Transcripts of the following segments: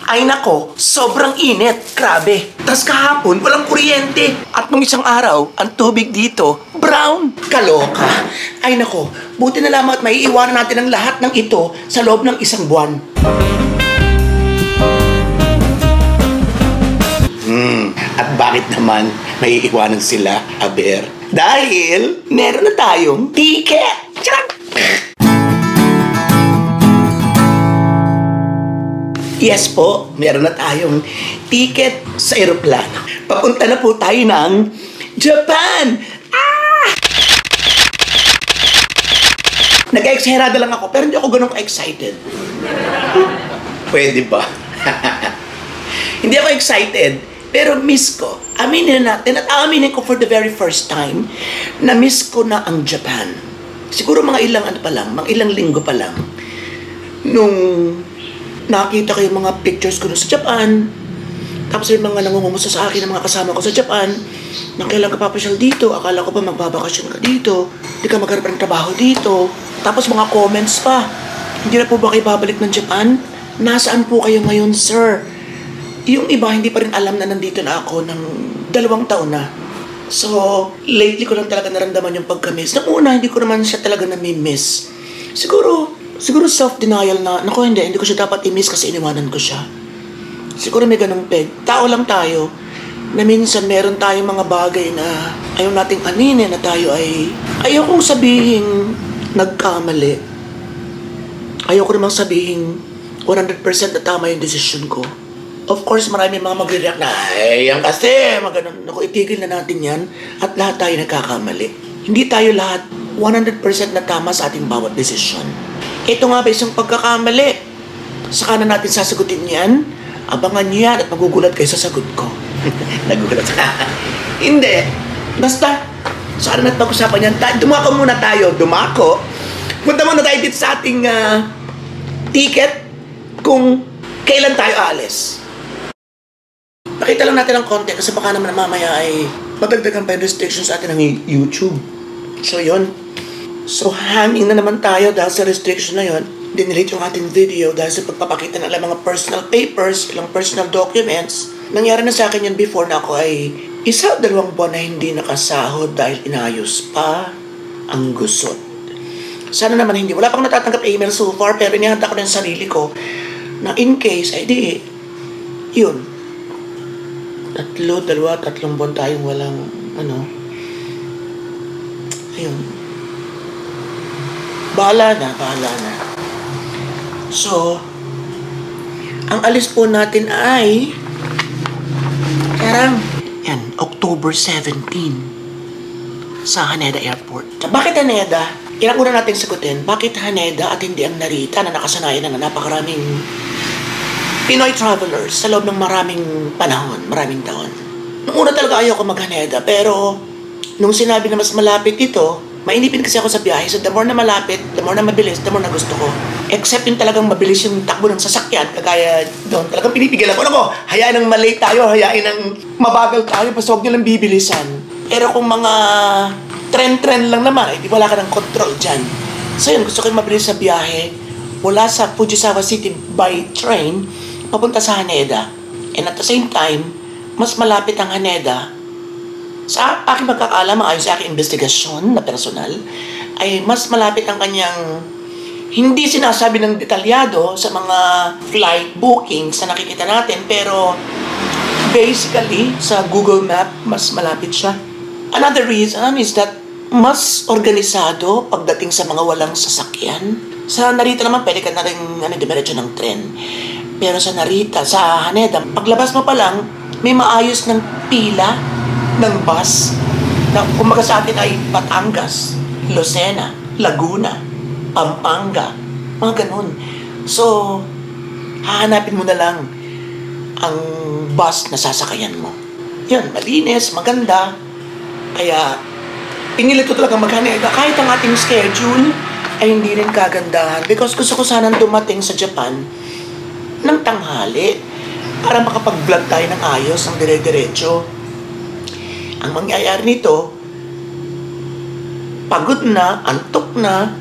Ay nako, sobrang init. Grabe. Tas kahapon, walang kuryente. At nung isang araw, ang tubig dito, brown. Kaloka. Ay nako, buti na lamang at maiiwanan natin ang lahat ng ito sa loob ng isang buwan. At bakit naman maiiwanan sila, Aber? Dahil meron na tayong ticket! Charot! Yes po, meron na tayong ticket sa eroplano. Papunta na po tayo ng Japan! Nag-excited lang ako, pero hindi ako ganun ka-excited. Pwede ba? Hindi ako excited, pero miss ko. Aminin natin at aminin ko for the very first time na miss ko na ang Japan. Siguro mga ilang mga ilang linggo pa lang. Nung nakita ko yung mga pictures ko sa Japan, tapos yung mga nangungumusta sa akin ng mga kasama ko sa Japan, na kailan ka papasyal dito, akala ko pa magbabakasyon ka dito, hindi ka magkaroon ng trabaho dito. Tapos mga comments pa, hindi na po ba kayo babalik ng Japan? Nasaan po kayo ngayon, sir? Yung iba, hindi pa rin alam na nandito na ako ng 2 taon na. So, lately ko lang talaga naramdaman yung pagka-miss. Nung una, hindi ko naman siya talaga nami-miss. Siguro self-denial na, naku, hindi ko siya dapat i-miss kasi iniwanan ko siya. Siguro may ganung peg. Tao lang tayo na minsan meron tayong mga bagay na ayaw nating aminin na tayo ayaw kong sabihin nagkamali. Ayaw ko namang sabihin 100% na tama yung decision ko. Of course, marami mga magre-react na, yan kasi, maganon. Naku, itigil na natin yan at lahat tayo nagkakamali. Hindi tayo lahat 100% na tama sa ating bawat decision. Ito nga ba isang pagkakamali? Saka na natin sasagutin yan? Abangan niyo yan at magugulat kayo sa sagot ko. Nagulat. Hindi. Basta, saka na natin pag-usapan yan. Dumako muna tayo. Punta muna tayo dito sa ating ticket kung kailan tayo aalis. Pakita lang natin ang konti kasi baka naman mamaya ay madagdagan pa yung restrictions sa atin ng YouTube. So, yun. So, hangin na naman tayo dahil sa restriction na yun. Dinelete yung ating video dahil sa pagpapakita ng ilang mga personal papers, ilang personal documents. Nangyari na sa akin yun before na ako ay 1-2 buwan na hindi nakasahod dahil inayos pa ang gusot. Sana naman hindi. Wala pang natatanggap email so far pero inihanda ko na yung sarili ko na in case, ay di, yun. 3 buwan tayong walang, ayun. Bahala na. So, ang alis po natin ay October 17 sa Haneda Airport. Bakit Haneda? Yan ang una natin sagutin. Bakit Haneda at hindi ang Narita na nakasanayan ng napakaraming Pinoy travelers sa loob ng maraming panahon, maraming taon. Nung una talaga ayoko mag-Haneda, pero nung sinabi na mas malapit ito, mainipin kasi ako sa biyahe. So the more na malapit, the more na mabilis, the more na gusto ko. Except yung talagang mabilis yung takbo ng sasakyan, kagaya doon. Talagang pinipigil ako. Ako, hayaan ng malate tayo, hayaan ng mabagal tayo, basta huwag nyo lang bibilisan. Pero kung mga trend lang naman, di wala ka ng control dyan. So yun, gusto ko yung mabilis sa biyahe. Mula sa Fujisawa City by train, papunta sa Haneda. And at the same time, mas malapit ang Haneda sa aking pagkakaalam, ayon sa aking investigasyon na personal, ay mas malapit ang kanyang hindi sinasabi ng detalyado sa mga flight bookings na nakikita natin, pero basically, sa Google Map, mas malapit siya. Another reason is that mas organisado pagdating sa mga walang sasakyan. Sa Narita naman, pwede ka na rin dumiretso ng tren. Pero sa Narita, sa Haneda, paglabas mo pa lang, may maayos ng pila ng bus na kumaga sa atin ay Batangas, Lucena, Laguna, Pampanga, mga ganun. So, hahanapin mo na lang ang bus na sasakayan mo. Yun, malinis, maganda. Kaya, pinilit ko talaga mag-Haneda. Kahit ang ating schedule ay hindi rin kagandahan. Because gusto ko sanang dumating sa Japan ng tanghali para makapag-vlog tayo ng ayos, ng dire-diretso. Ang mangyayari nito, pagod na, antok na,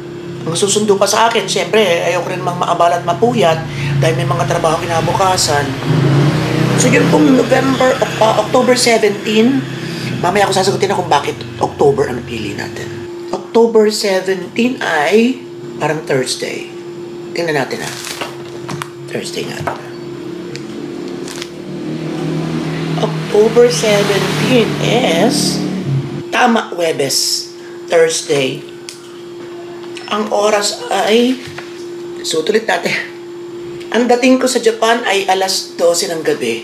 Ang susundo pa sa akin, siyempre, ayoko rin mang maabala at mapuyat dahil may mga trabaho kinabukasan. So yun pong October 17, mamaya ako sasagutin na kung bakit October ang napili natin. October 17 ay parang Thursday. Tingnan natin ha. Thursday nga. October 17 is tama, Huwebes. Thursday. Ang oras ay sutulit natin. Ang dating ko sa Japan ay alas 12 ng gabi.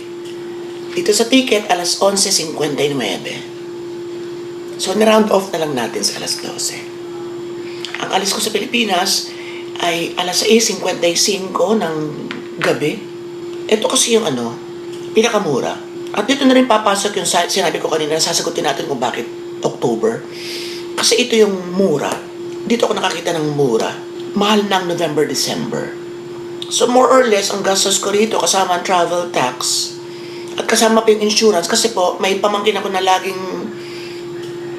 Dito sa ticket, alas 11:59. So, ni-round off na lang natin sa alas 12. Ang alis ko sa Pilipinas ay alas 6:55 ng gabi. Ito kasi yung pinakamura. At dito na rin papasok yung sinabi ko kanina, sasagutin natin kung bakit October. Kasi ito yung mura. Dito ako nakakita ng mura. Mahal ng November, December. So more or less, ang gastos ko rito kasama ang travel tax at kasama pa yung insurance kasi po may pamangkin ako na laging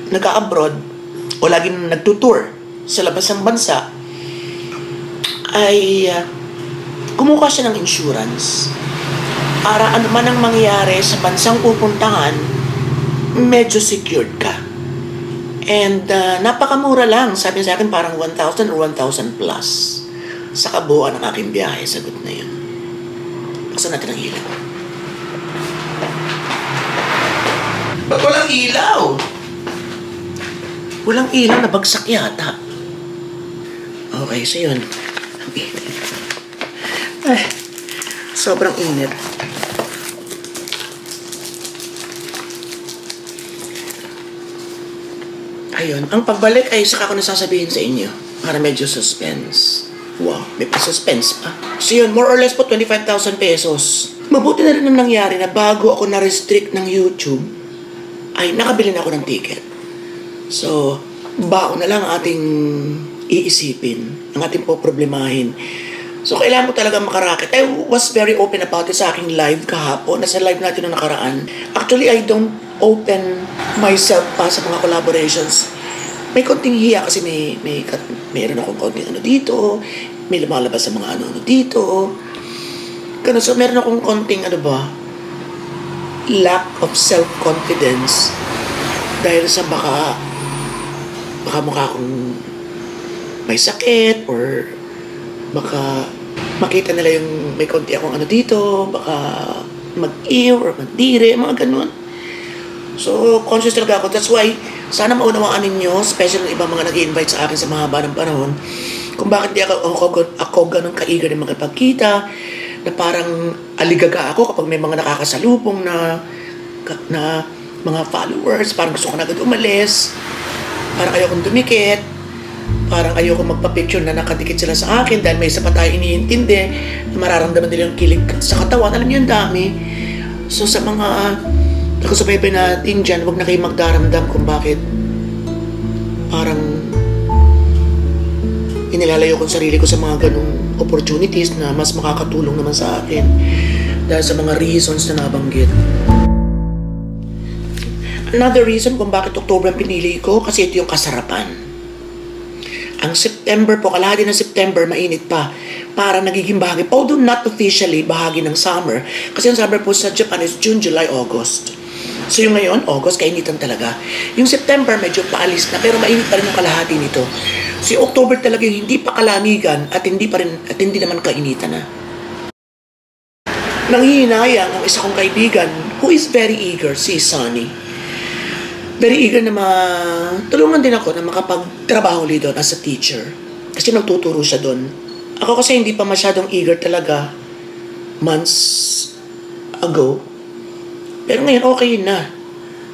nag-abroad o laging nagtutour sa labas ng bansa ay kumuha siya ng insurance para ano man ang mangyari sa bansang pupuntahan, medyo secured ka. And napakamura lang, sabi sa akin parang 1,000 or 1,000 plus. Sa kabuuan ng aking biyahe, sagot na yun. Buksan natin ang ilaw. Ba't walang ilaw? Walang ilaw, nabagsak yata. Okay, so yun. Ang init. Ay, sobrang init. Ayun, ang pagbalik ay saka ko nasasabihin sa inyo para medyo suspense. Wow, may pa-suspense pa. So yun, more or less po 25,000 pesos. Mabuti na rin ang nangyari na bago ako na-restrict ng YouTube, ay nakabili na ako ng ticket. So, baon na lang ang ating iisipin, ang ating poproblemahin. So, kailangan ko talaga makarakit. I was very open about it sa aking live kahapon, nasa live natin noong nakaraan. Actually, I don't open myself pa sa mga collaborations. May konting hiya kasi mayroon akong konting dito, may lumalabas sa mga dito. Ganun, so meron akong konting lack of self-confidence dahil sa baka mukha akong may sakit or baka makita nila yung may konti akong dito, baka mag-ear or magdire, mga ganun. So, conscious talaga ako. That's why, sana maunawaan ninyo, especially yung ibang mga nag-i-invite sa akin sa mahaba ng panahon, kung bakit di ako ganun ka-eager na magpagkita, na parang aligaga ako kapag may mga nakakasalubong na mga followers, parang gusto ko na agad umalis, parang ayokong dumikit, parang ayokong magpa-picture na nakadikit sila sa akin dahil may isa pa tayo iniintindi, na mararamdaman nila yung kilig sa katawan. Alam niyo, yung dami. So, sa mga nakasubaybay natin dyan, huwag na kayo magdaramdam kung bakit parang inilalayo ko sarili ko sa mga ganung opportunities na mas makakatulong naman sa akin dahil sa mga reasons na nabanggit. Another reason kung bakit October ang pinili ko, kasi ito yung kasarapan. Ang September po, kalahati ng September, mainit pa. Para nagiging bahagi, although not officially bahagi ng summer, kasi ang summer po sa Japan is June, July, August. So yung ngayon, August, kainitan talaga. Yung September, medyo paalis na, pero mainit pa rin yung kalahati nito. So yung October talaga yung hindi pa kalamigan at hindi naman kainitan na. Nanghihinayang ang isa kong kaibigan who is very eager, si Sunny. Very eager na tulungan din ako na makapagtrabaho ulit doon as a teacher. Kasi nagtuturo siya doon. Ako kasi hindi pa masyadong eager talaga months ago. Pero ngayon okay na.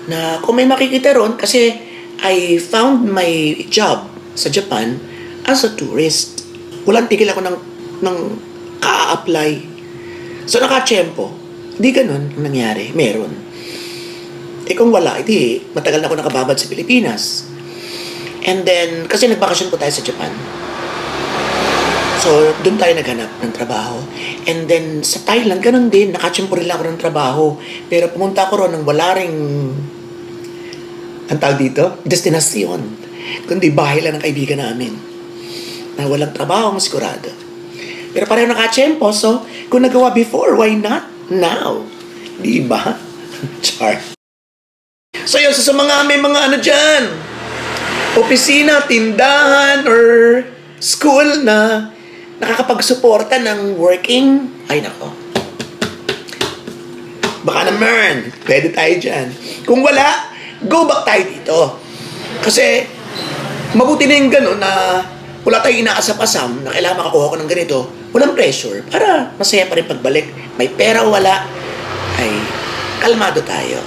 Na kung may makikita ron, kasi I found my job sa Japan as a tourist. Walang tigil ako ng ka-apply. So nakatsyempo. Hindi ganun ang nangyari. Meron. Kung wala, matagal na ako nakababad sa Pilipinas. And then, kasi nagbakasyon po tayo sa Japan. So, doon tayo naghanap ng trabaho. And then, sa Thailand, ganun din. Nakatsyempo rin lang ako ng trabaho. Pero pumunta ako ron ng wala ring, ang tawag dito, destinasyon. Kundi bahay lang ng kaibigan namin. na walang trabaho ang sigurado. Pero pareho nakachempo, so kung nagawa before, why not now? Di ba? Char. So yun, so sa mga may mga ano dyan, opisina, tindahan, or school na nakakapagsuporta ng working, ay nako. Baka naman, pwede tayo dyan. Kung wala, go back tayo dito. Kasi, mabuti na yung gano'n na wala tayong inaasap-asam na kailangan makakuha ko ng ganito. Walang pressure para masaya pa rin pagbalik. May pera o wala, ay kalmado tayo.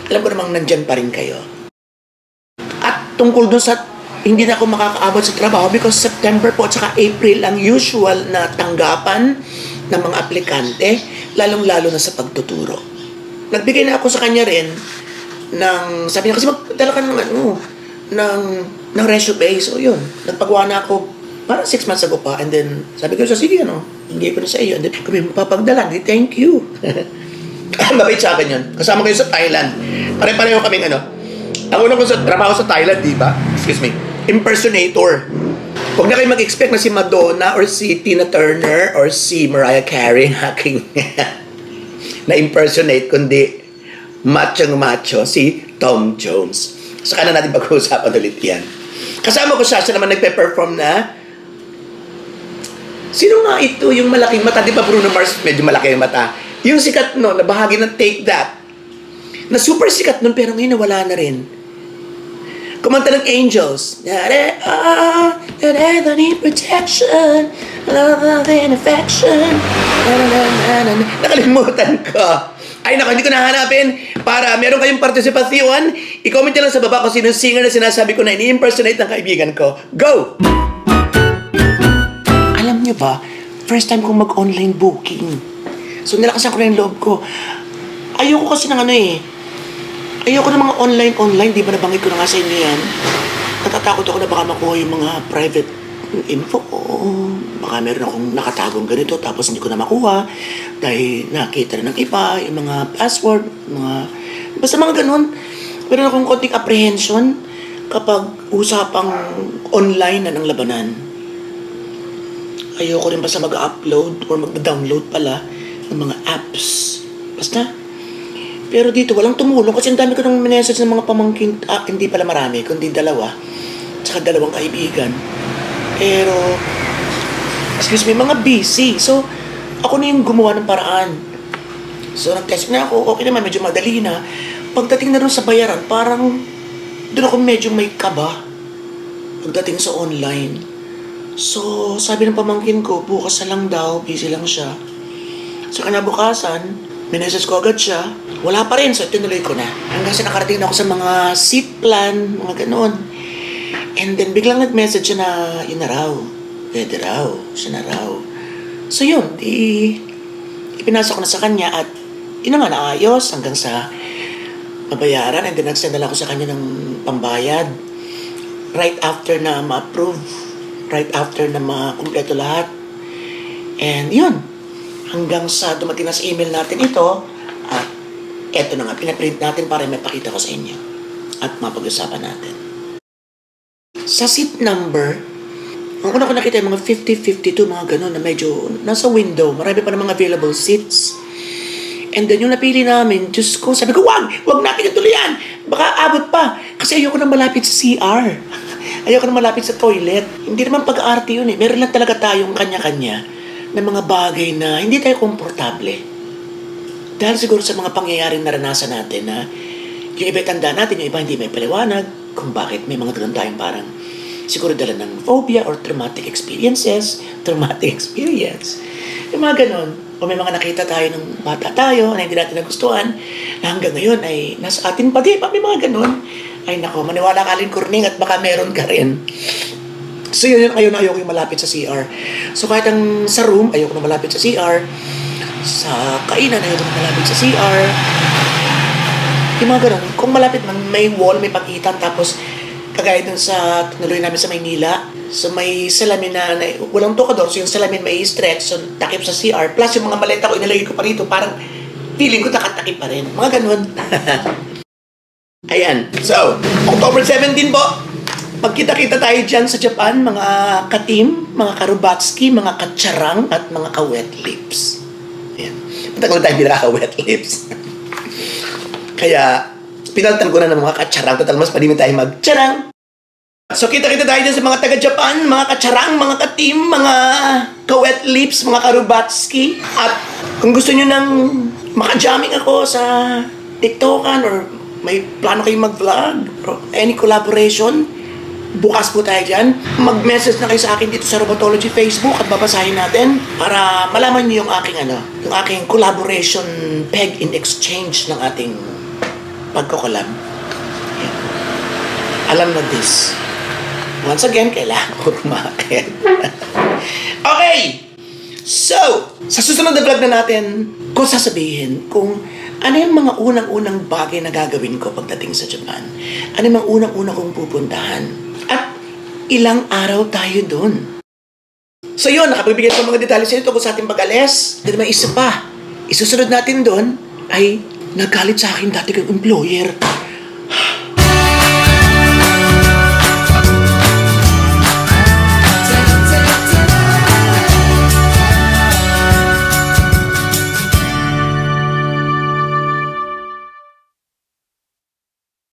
Alam ko namang nandyan pa rin kayo. At tungkol dun sa hindi na ako makakaabot sa trabaho because September po at saka April ang usual na tanggapan ng mga aplikante, lalong-lalo na sa pagtuturo. Nagbigay na ako sa kanya rin ng, sabi niya, kasi magdala ka ng resume. So yun, nagpagawa na ako parang 6 months ago pa, and then sabi ko, sige, hindi ko na sa iyo, and then kami mapapagdala, thank you. Mabait sa akin yun. Kasama kayo sa Thailand. Pare-pareho kaming ang una ko sa trabaho sa Thailand, di ba? Excuse me. Impersonator. Huwag na kayo mag-expect na si Madonna or si Tina Turner or si Mariah Carey aking na-impersonate, kundi machong-macho si Tom Jones. Saka na natin pag-uusapan ulit yan. Kasama ko siya naman nagpe-perform na sino nga ito yung malaking mata? Di ba Bruno Mars medyo malaki yung mata? Yung sikat na bahagi ng Take That, na super sikat nun pero ngayon nawala na rin. Kumanta ng Angels. Need protection, love and affection. Nakalimutan ko. Ay naku, hindi ko nahanapin. Para meron kayong partisipasyon, i-comment nyo lang sa baba kung sino singer na sinasabi ko na ini-impersonate ng kaibigan ko. Go! Alam nyo ba, first time kong mag-online booking. So nilakasan ko na yung loob ko. Ayoko kasi ng ayoko ng mga online, di ba nabanggit ko na nga sa inyo yan? Natatakot ako na baka makuha yung mga private info ko. Baka meron akong nakatagong ganito tapos hindi ko na makuha dahil nakita na ng iba, yung mga password, basta mga ganun. Meron akong konting apprehension kapag usapang online na ng labanan. Ayoko rin basta mag-upload or mag-download pala ng mga apps. Basta. Pero dito, walang tumulong kasi ang dami ko ng message ng mga pamangkin, hindi pala marami, kundi 2, tsaka 2 kaibigan. Pero, excuse me, mga busy. So, ako na yung gumawa ng paraan. So, nag-test na ako, okay naman, medyo madali na. Pagdating na rin sa bayaran, parang doon ako medyo may kaba pagdating sa online. So, sabi ng pamangkin ko, bukas na lang daw, busy lang siya. So, kinabukasan, minessage ko agad siya. Wala pa rin, so tinuloy ko na. Hanggang sa nakarating na ako sa mga seat plan, mga ganoon. And then biglang nag-message siya na yun na raw. Pwede raw. Siya na raw. So yun, ipinasa ko na sa kanya at yun na nga naayos hanggang sa mabayaran. And then nag-send na lang ako sa kanya ng pambayad. Right after na ma-approve. Right after na ma-kumpleto lahat. And yun. Hanggang sa dumating na sa email natin ito, at eto na nga, pinaprint natin para may pakita ko sa inyo. At mapag-usapan natin. Sa seat number, ang una ko nakita yung mga 50, 52, mga ganun na medyo nasa window. Marami pa ng mga available seats. And then yung napili namin, Diyos ko, sabi ko, wag natin ituloyan. Baka abot pa. Kasi ayoko na malapit sa CR. Ayoko na malapit sa toilet. Hindi naman pag-aarte yun eh. Meron lang talaga tayong kanya-kanya ng mga bagay na hindi tayo komportable. Dahil siguro sa mga pangyayaring naranasan natin na yung iba tanda natin, yung iba hindi may paliwanag kung bakit may mga ganun tayong parang siguro dala ng phobia or traumatic experience. Yung mga ganun. O may mga nakita tayo ng bata tayo na hindi natin nagustuhan na hanggang ngayon ay nasa atin pa. May mga ganun. Ay nako, maniwala ka rin, Kurning, at baka meron ka rin. So yun, ayoko yung malapit sa CR. So kahit sa room, ayoko na malapit sa CR. Sa kainan, ayoko na malapit sa CR. Yung mga ganun. Kung malapit man, may wall, may pagitan. Tapos, kagaya dun sa tinuloy namin sa Maynila. So may salamin na walang tokador. So yung salamin may stretch. So takip sa CR. Plus yung mga maleta ko, inalagay ko pa rito. Parang feeling ko nakatakip pa rin. Mga ganun. Ayan. So, October 17 po. Magkita-kita tayo dyan sa Japan, mga ka-team, mga karubatski, mga katsarang, at mga ka-wet lips. Ayan. Matagal tayo pinaka-wet lips. Kaya, pinaltan ko na ng mga katsarang. Total, mas palimin tayo mag-tsarang. So, kita-kita tayo dyan sa mga taga-Japan, mga katsarang, mga ka-team, mga ka-wet lips, mga karubatski. At kung gusto nyo nang maka-jamming ako sa TikTokan or may plano kayong mag-vlog or any collaboration, bukas po tayo dyan. Mag-message na kayo sa akin dito sa Robotology Facebook at babasahin natin para malaman niyo yung aking collaboration peg in exchange ng ating pagko-collab. Yeah. Alam na this. Once again, kailangan ko kumain. Okay! So, sa susunod na vlog na natin, ko sasabihin kung ano yung mga unang-unang bagay na gagawin ko pagdating sa Japan. Ano yung mga unang-unang kong pupuntahan. At ilang araw tayo dun. So yun, nakapagbigay ko mga detalye sa ito kung sa ating pag-alis. Then may isa pa. Isusunod natin dun ay nagalit sa akin dati kong employer.